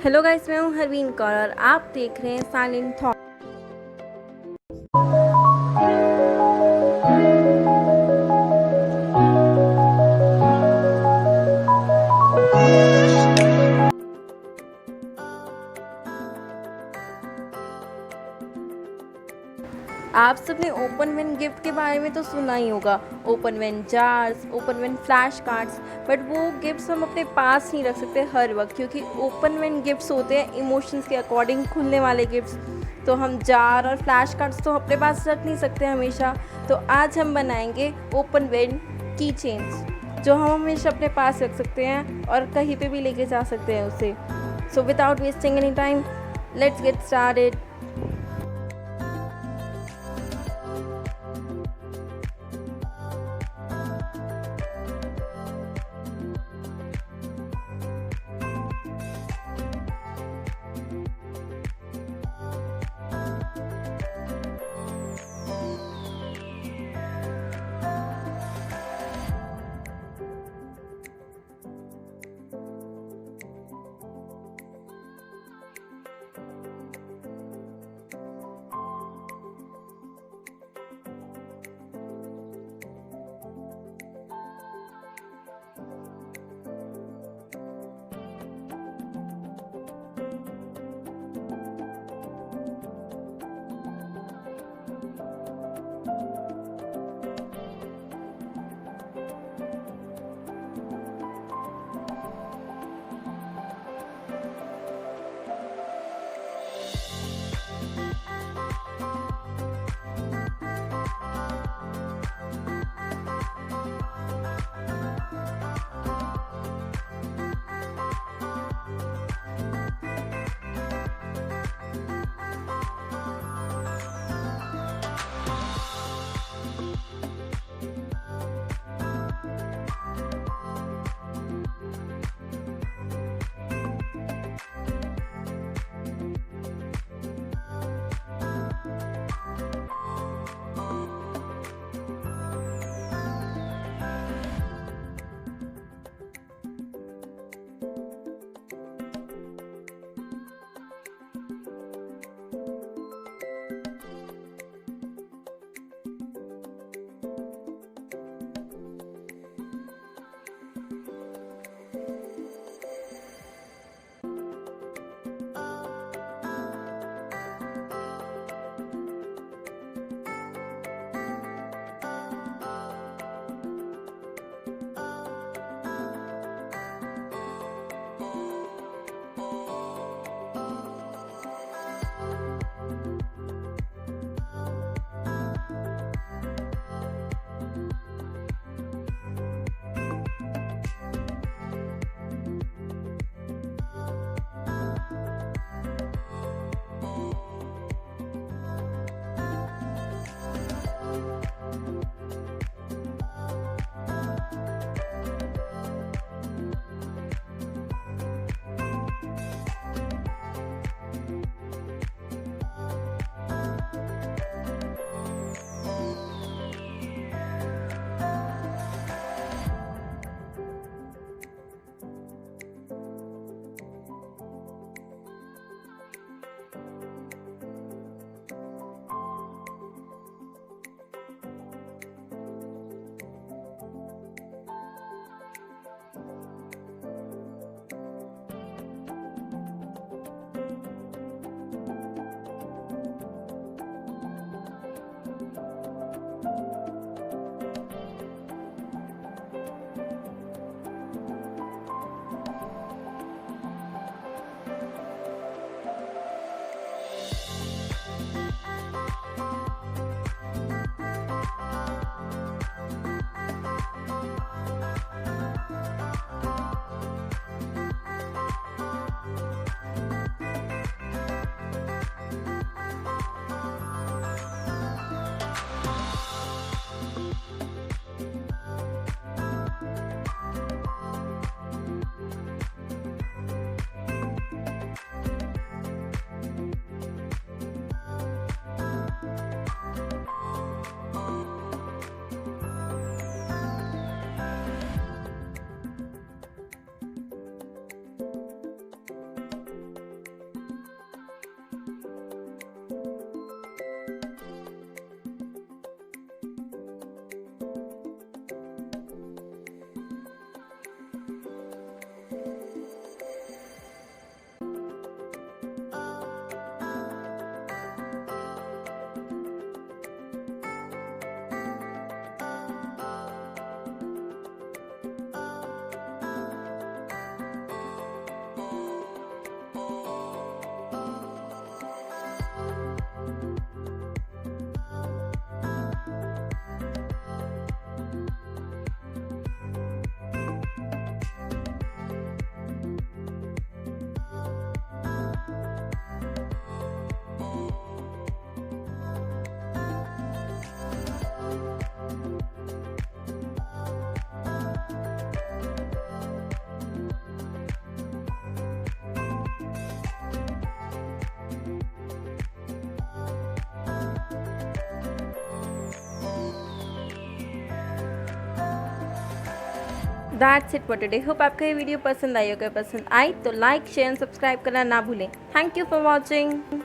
Hello guys, मैं हूँ हरवीन कौर और आप देख रहे हैं साइलेंट थॉट। आप सबने ओपन व्हेन गिफ्ट के बारे में तो सुना ही होगा। Open when jars, open when flash cards. But वो गिफ्ट्स हम अपने पास नहीं रख सकते हर वक्त, क्योंकि ओपन व्हेन गिफ्ट्स होते हैं इमोशंस के अकॉर्डिंग खुलने वाले गिफ्ट्स। तो हम जार और फ्लैश कार्ड्स तो अपने पास रख नहीं सकते हमेशा। तो आज हम बनाएंगे ओपन व्हेन की चेन्स, जो हम हमेशा अपने पास रख सकते हैं और कहीं पे भी लेके जा सकते हैं उसे। So without wasting any time, let's get started. That's it for today. Hope आपको ये वीडियो पसंद आई होगा। पसंद आई तो लाइक शेयर एंड सब्सक्राइब करना ना भूलें। Thank you for watching.